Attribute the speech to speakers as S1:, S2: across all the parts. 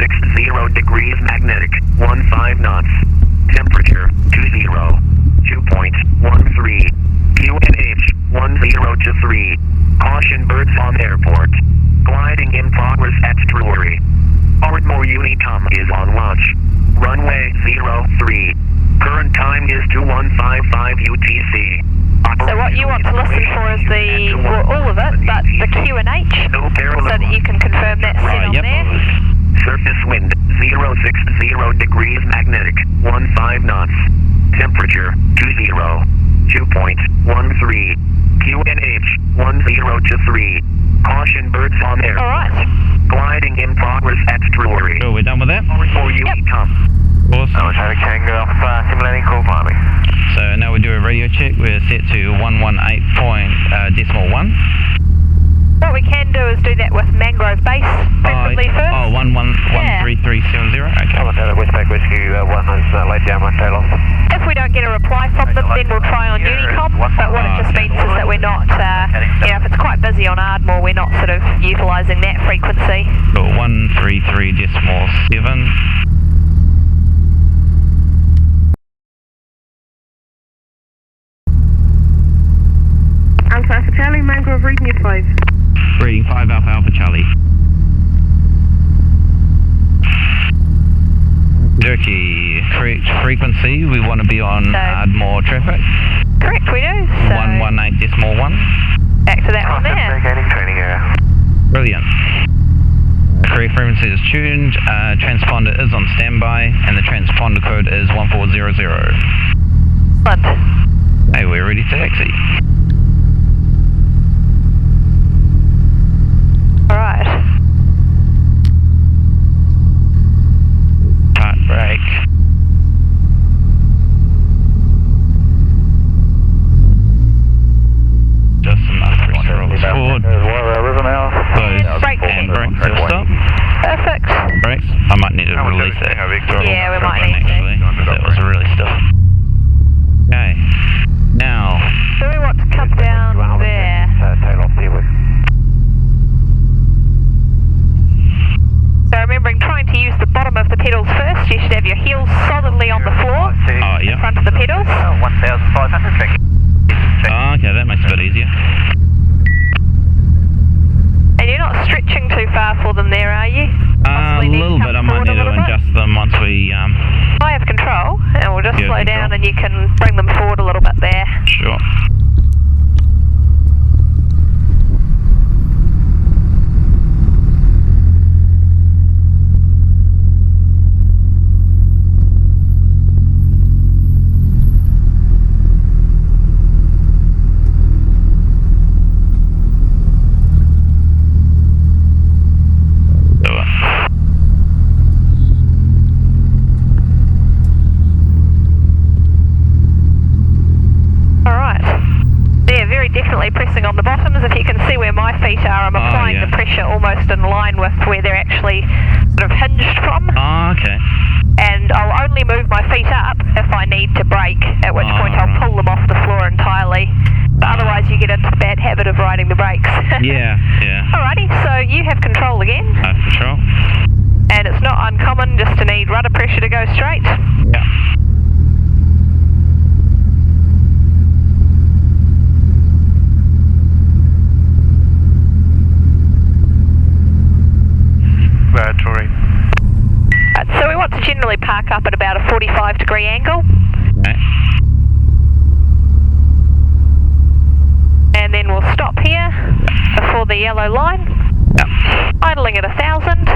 S1: 060 degrees magnetic, 15 knots. Temperature, 20, 2.13. QNH, 10 to 3. Caution birds on airport. Gliding in progress at Drury. Ardmore Unicom is on launch. Runway 03. Current time is 2155 UTC.
S2: So what you want to listen for is all of it, but the QNH, so that you can confirm that's set on there.
S1: Surface wind, 060 degrees magnetic, 15 knots. Temperature, 20, 2.13. QNH, 10 to 3. Caution birds on air.
S2: Alright.
S1: Gliding in progress at Drury.
S3: So we're done with that?
S1: For you,
S2: Yep.
S3: Awesome.
S1: I was having Tango off, simulating call finally.
S3: So now we do a radio check. We're set to 118.1.
S2: What we can do is do that with Mangrove Base preferably first.
S3: Oh, 1113370. Okay.
S1: I'm at Westpac Whiskey 1 is laid down my tail off.
S2: If we don't get a reply from them, then we'll try on Unicom, but what it just means is that we're not, if it's quite busy on Ardmore, we're not sort of utilising that frequency.
S3: So 133.7.
S4: Alpha Alpha Charlie, Mangrove reading you 5.
S3: Reading 5 Alpha Alpha Charlie. Jerky, correct frequency, we want to be on Ardmore traffic.
S2: Correct, we do. So
S3: 118.1.
S2: back to that one there.
S1: Training area.
S3: Brilliant. The correct frequency is tuned, transponder is on standby, and the transponder code is 1400.
S2: Excellent.
S3: Hey, we're ready to taxi.
S2: Alright.
S3: Part brake. Just enough pressure on the forward. Close
S2: Brake.
S3: and brake to stop.
S2: Perfect.
S3: Brakes. I might need to release that.
S2: Yeah, we might need to.
S3: Actually, that was really stiff. Okay. Now.
S2: So we want to come down there. So remembering trying to use the bottom of the pedals first, you should have your heels solidly on the floor in front of the pedals.
S1: 1,500 tracking.
S3: Oh, okay, that makes it a bit easier.
S2: And you're not stretching too far for them there, are you?
S3: A little bit, I might need to adjust them once we...
S2: I have control, and we'll just slow down and you can bring them forward a little bit there.
S3: Sure.
S2: Definitely pressing on the bottoms. If you can see where my feet are, I'm applying the pressure almost in line with where they're actually sort of hinged from.
S3: Oh, okay.
S2: And I'll only move my feet up if I need to brake, at which point I'll pull them off the floor entirely. But otherwise you get into the bad habit of riding the brakes.
S3: Yeah.
S2: Alrighty, so you have control again.
S3: I have control.
S2: And it's not uncommon just to need rudder pressure to go straight.
S3: Yeah. So we want to generally park up at about a 45-degree angle. Okay.
S2: And then we'll stop here before the yellow line.
S3: Yep.
S2: Idling at 1,000.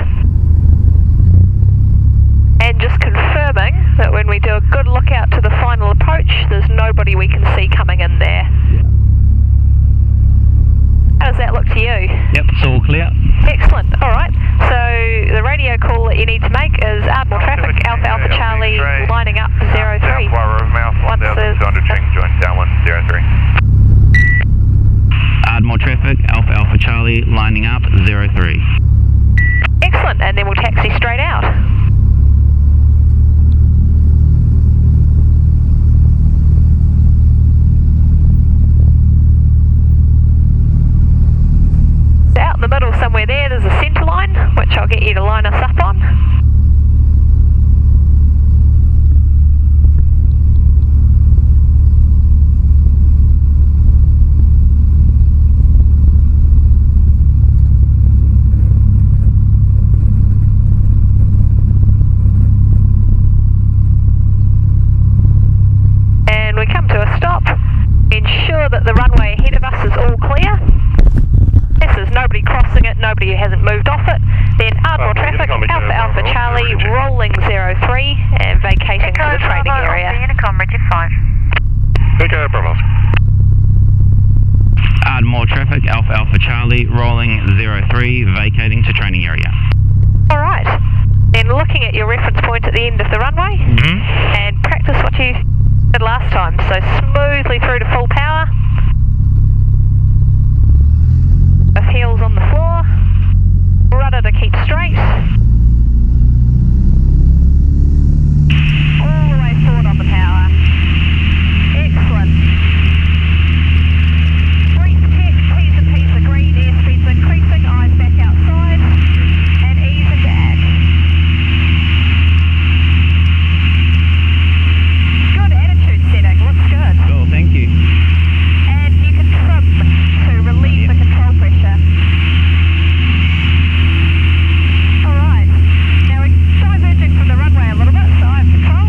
S2: And just confirming that when we do a good look out to the final approach, there's nobody we can see coming in there. How does that look to you?
S3: Yep, it's all clear.
S2: Excellent, alright. So the radio call that you need to make is Ardmore traffic, Alpha Alpha Charlie, lining up 03. Once there's...
S3: Ardmore traffic, Alpha Alpha Charlie, lining up 03.
S2: Excellent, and then we'll taxi straight out. Out in the middle somewhere there's a centre line, which I'll get you to line us up on. Charlie, rolling 03 and vacating to the training area.
S5: Unicom, Rigid 5.
S6: Echo Bravo.
S3: Ardmore traffic, Alpha Alpha Charlie, rolling 03, vacating to training area.
S2: Alright, then looking at your reference point at the end of the runway, and practice what you did last time, so smoothly through to full power, with heels on the floor, rudder to keep straight, all the way forward on the power. Excellent. Brief check, T's and P's agreed, airspeed's increasing, eyes back outside, and easing back. Good attitude setting, looks good.
S3: Cool, thank you.
S2: And you can trim to relieve the control pressure. Alright, now we're diverging from the runway a little bit, so I have control.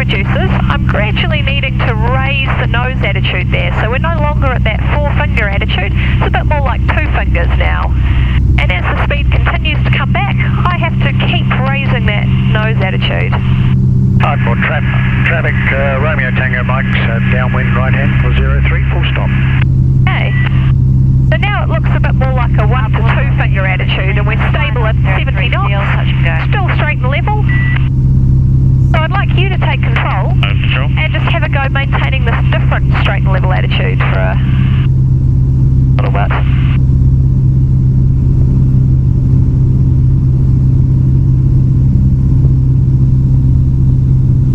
S2: reduces, I'm gradually needing to raise the nose attitude there. So we're no longer at that 4-finger attitude, it's a bit more like 2 fingers now. And as the speed continues to come back, I have to keep raising that nose attitude.
S5: Hardboard traffic, Romeo Tango Mike, downwind right hand for 03, full stop.
S2: Okay. So now it looks a bit more like a 1 to 2 finger attitude, and we're stable at 70 knots, still straight and level. So I'd like you to take control and just have a go maintaining this different straight and level attitude for a little bit.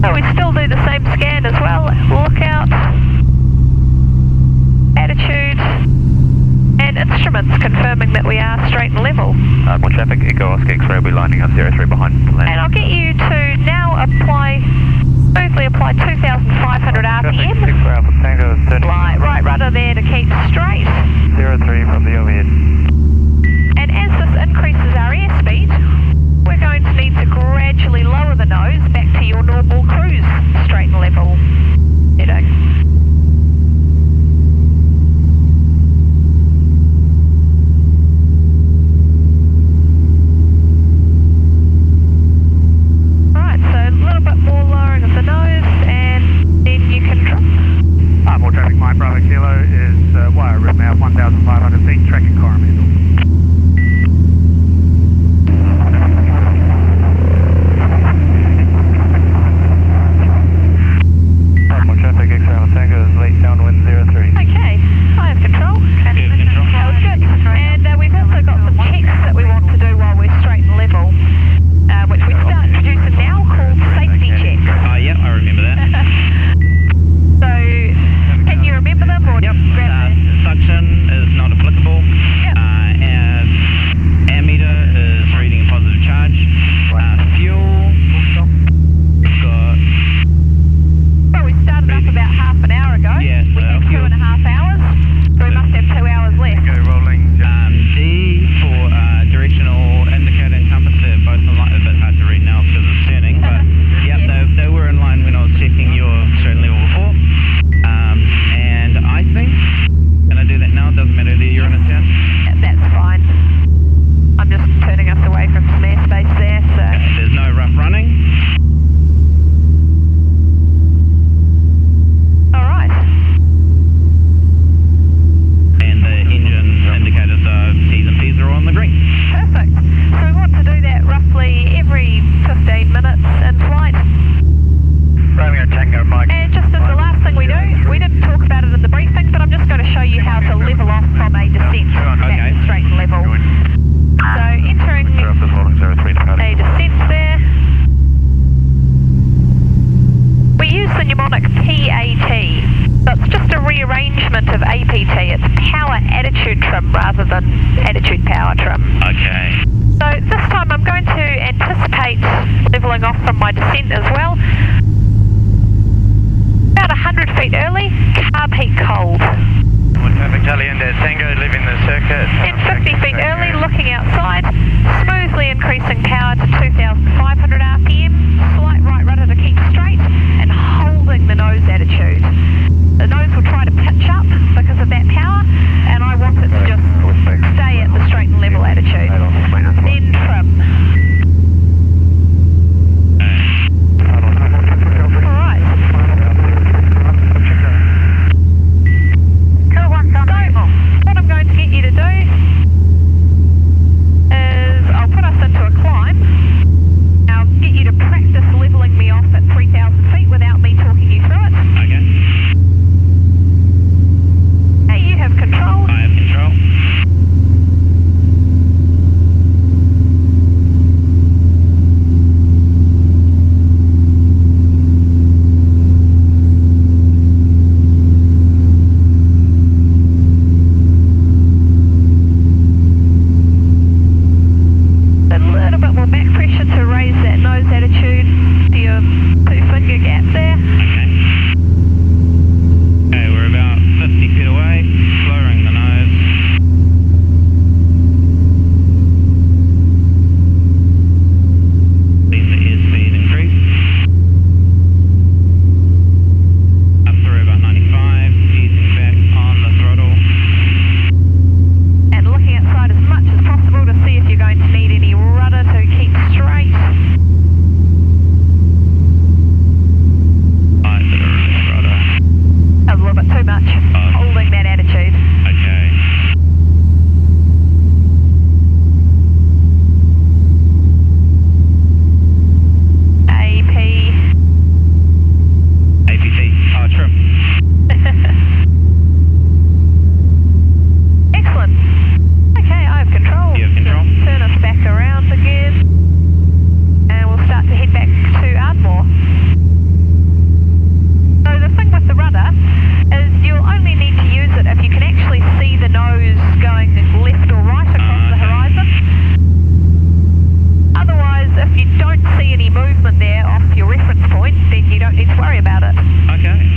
S2: So we still do the same scan as well, lookout, attitude, and instruments confirming that we are straight and level.
S3: More traffic, Echo Oscar X-ray, we're lining up 03 behind land.
S2: And I'll get you to now smoothly apply 2,500 RPM. Right rudder there to keep straight.
S3: 03 from the overhead.
S2: And as this increases our airspeed, we're going to need to gradually lower the nose back to your normal cruise straight and level heading. Right, so a little bit more lowering of the nose, and then you can drop.
S5: More traffic, Mike Bravo Kilo is wire rim out 1,500 feet, tracking Coromandel.
S2: Okay, I have control. That was good. And we've also got some checks that we want to do while we're straight and level, which we start introducing now, called safety checks.
S3: Oh, yeah, I remember that.
S2: So, can you remember them or
S3: Yep.
S2: grab them?
S3: Suction is not applicable.
S2: Yep.
S3: And ammeter is reading a positive charge. Fuel, we've got...
S2: Well, we started up about half an hour ago.
S3: Yeah,
S2: we had
S3: fuel.
S2: 2.5 hours, so we must have 2 hours left.
S5: Go rolling.
S3: D for directional indicator and compass, they're both in line. A bit hard to read now because it's turning, but yep,
S2: Yes.
S3: they were in line when I was checking your certain level before. And I think, can I do that now? It doesn't matter whether you're in a turn.
S2: That's fine. I'm just turning us away from some airspace there, so...
S3: There's no rough running.
S2: Alright.
S3: And the engine indicators are T's and P's are all on the green.
S2: Perfect. So we want to do that roughly every 15 minutes in flight.
S5: Romeo Tango Mike.
S2: And just as the last thing we do, we didn't talk about it in the briefing, but I'm just going to show you how to level off from a descent back to straight and level. So entering a descent there. We use the mnemonic PAT. So it's just a rearrangement of APT. It's power attitude trim rather than attitude power trim.
S3: Okay.
S2: So this time I'm going to anticipate levelling off from my descent as well. About 100 feet early, carb heat cold.
S5: Traffic Talienda Tango leaving the circuit.
S2: Then 50 feet early, looking outside, smoothly increasing power to 2,500 RPM, slight right rudder to keep straight, and holding the nose attitude. The nose will try to pitch up because of that power, and I want it to just stay at the straight and level attitude. Then trim. Alright. So, what I'm going to get you to do is I'll put us into a climb. I'll get you to practice nose going left or right across the horizon. Otherwise, if you don't see any movement there off your reference point, then you don't need to worry about it.
S3: Okay.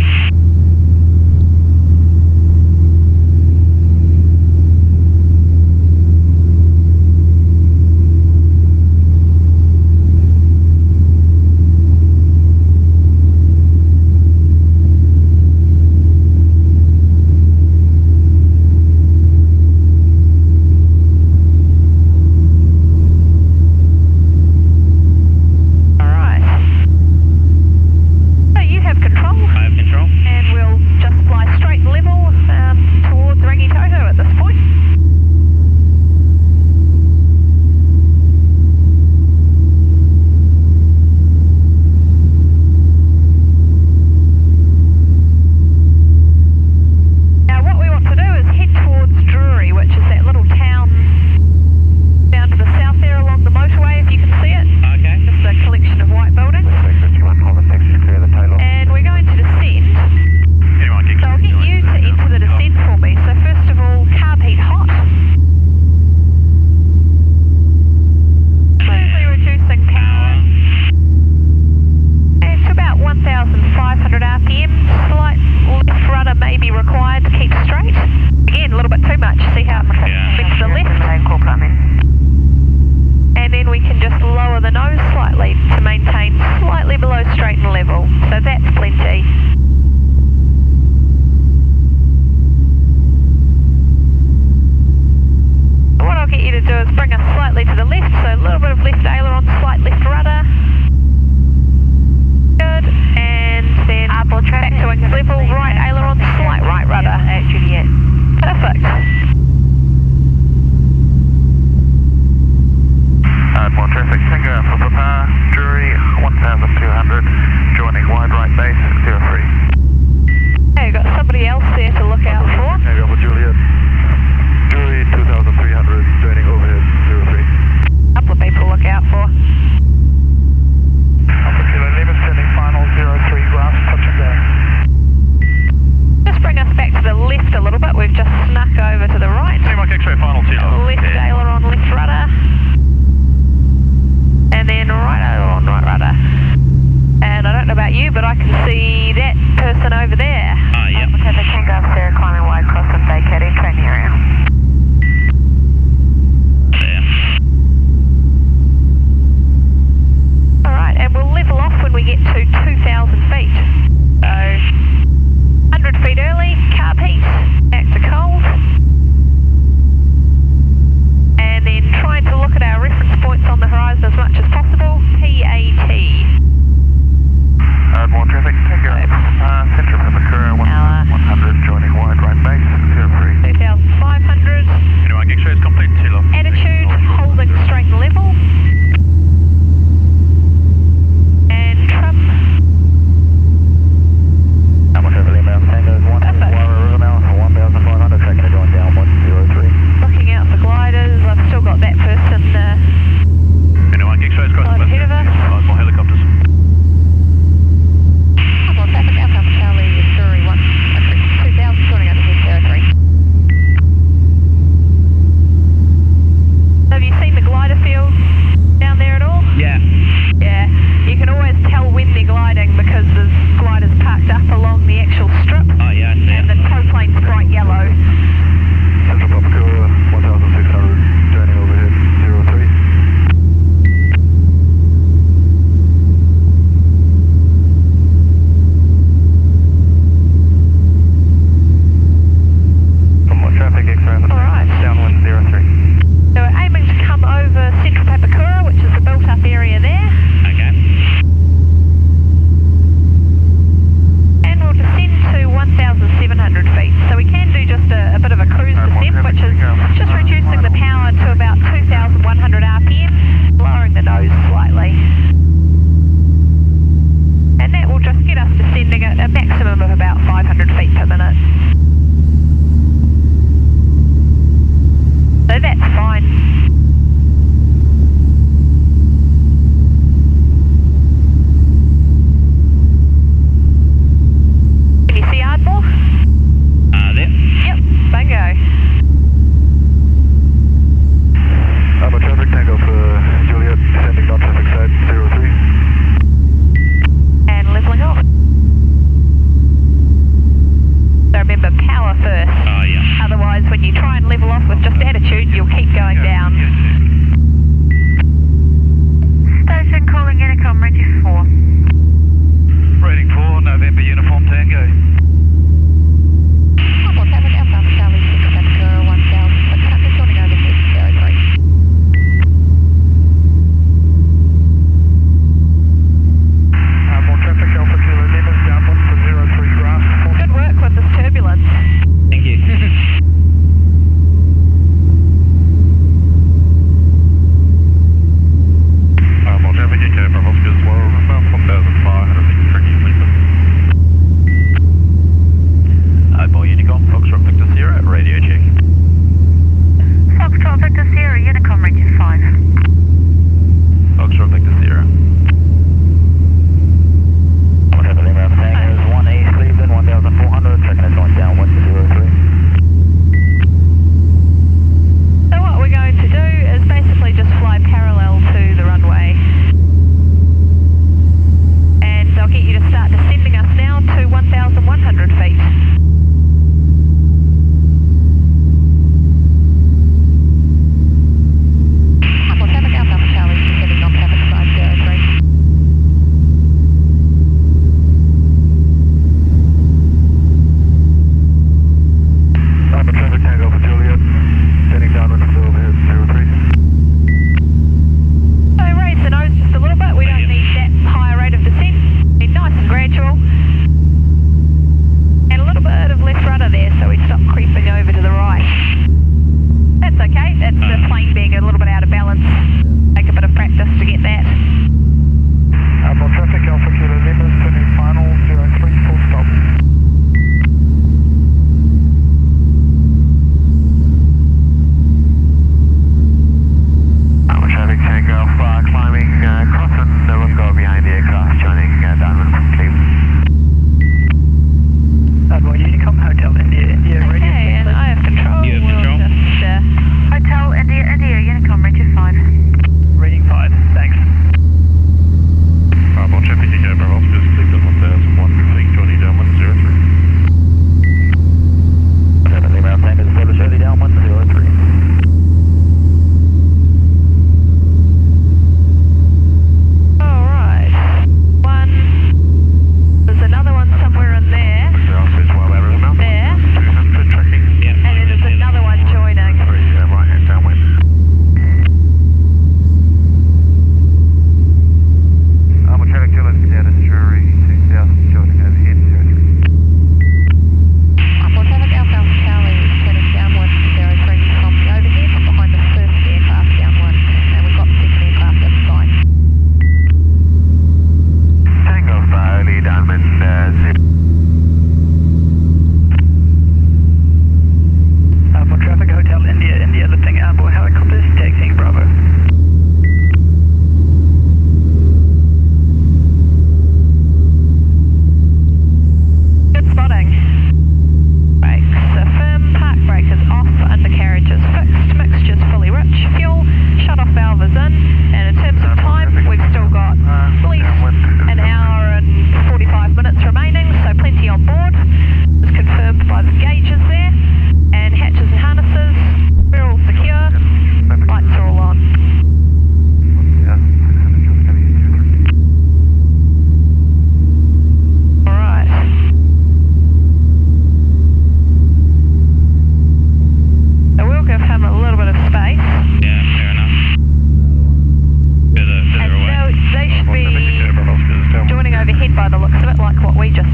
S2: Trump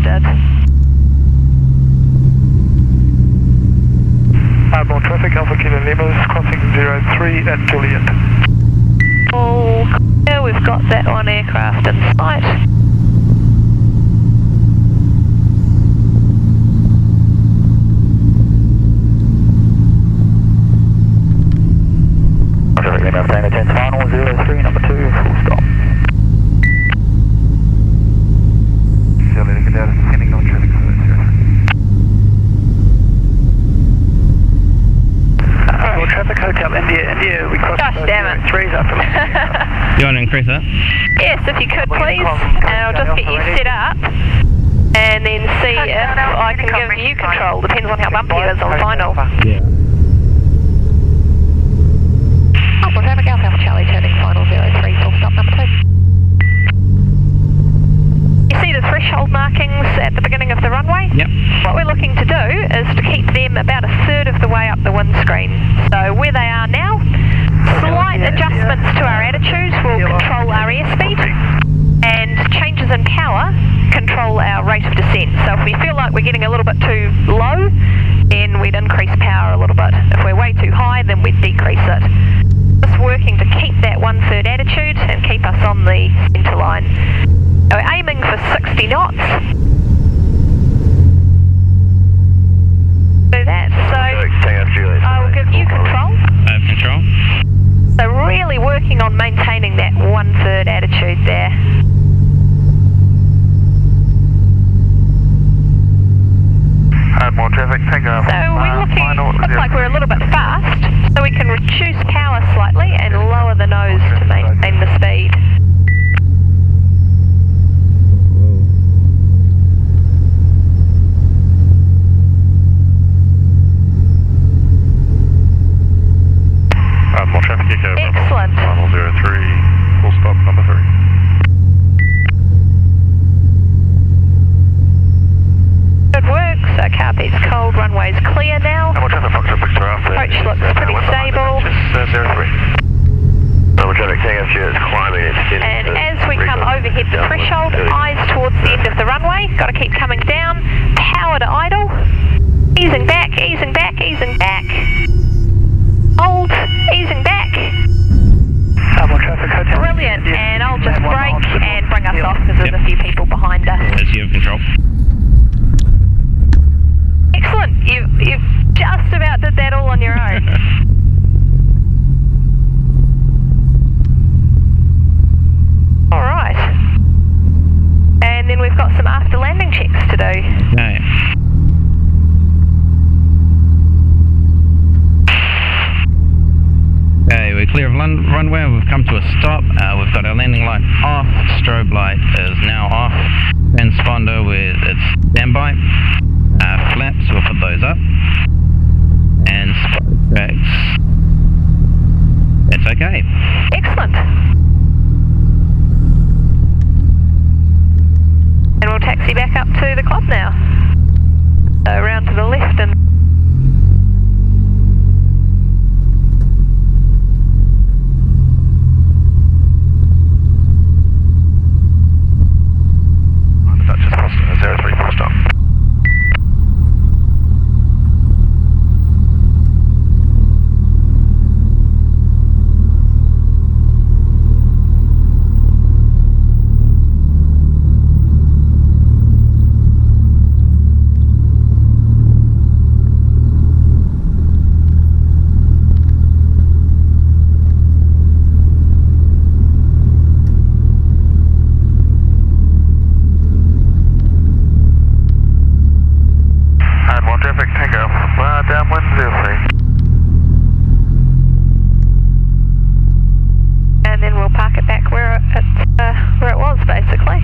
S2: did.
S5: More traffic, Alpha Kilo Lima is crossing 03 at Juliet.
S2: All clear, we've got that one aircraft in sight.
S5: Traffic Lima, Tango 10 final, 03, number 2, full stop. Still letting it down, depending on traffic. Traffic Hotel India, we crossed
S2: Gosh damn it.
S5: 3's after.
S3: You want to increase that?
S2: Yes, if you could please, and I'll just get you set up, and then see if I can give you control. Depends on how bumpy it is on final.
S3: Yeah.
S2: Alpha Traffic Alpha Charlie turning final 03, full stop number 2. You see the threshold markings at the beginning of the runway?
S3: Yep.
S2: What we're looking to do is to keep them about a third of the way up the windscreen. So where they are now, slight adjustments to our attitudes will control our airspeed, and changes in power control our rate of descent. So if we feel like we're getting a little bit too low, then we'd increase power a little bit. If we're way too high, then we'd decrease it. Just working to keep that 1/3 attitude and keep us on the centre line. So we're aiming for 60 knots. Do that, so I'll give you control.
S3: I have control.
S2: So really working on maintaining that 1/3 attitude there.
S5: Add more traffic, Tango.
S2: So we're looking, looks like we're a little bit fast, so we can reduce power slightly and lower the nose to maintain the speed.
S6: More traffic, Echo.
S2: Excellent.
S6: Final 03, full stop number 3.
S2: Good work, so carpet's cold, runway's clear now.
S6: More traffic, Fox picture after.
S2: Approach looks pretty stable.
S6: Just 03. More traffic, Tango is climbing.
S2: And as we come overhead the threshold, eyes towards the end of the runway, got to keep coming down, power to idle, easing back, easing back, easing back. Hold, easing back.
S5: More traffic, Hotel.
S2: Brilliant, and I'll just brake and bring us off because there's a few people behind us.
S3: As you have control.
S2: Excellent, you've just about did that all on your own. Alright. And then we've got some after landing checks to do.
S3: Okay. Okay, we're clear of runway, we've come to a stop, we've got our landing light off, strobe light is now off, transponder with its standby, flaps, we'll put those up, and spot tracks, that's okay.
S2: Excellent. And we'll taxi back up to the club now. So around to the left and
S6: Just 03, full stop. Downwind 03.
S2: and then we'll park it back where it was basically.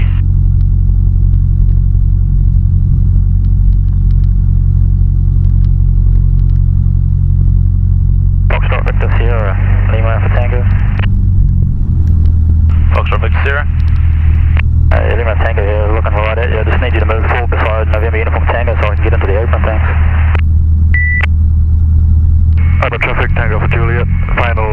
S5: Foxtrot Victor Sierra, Lima for Tango.
S6: Foxtrot Victor Sierra.
S5: Lima Tango here, looking right at you. I just need you to move forward beside November Uniform Tango so I can get into the open, thanks.
S6: Traffic, Tango for Juliet, final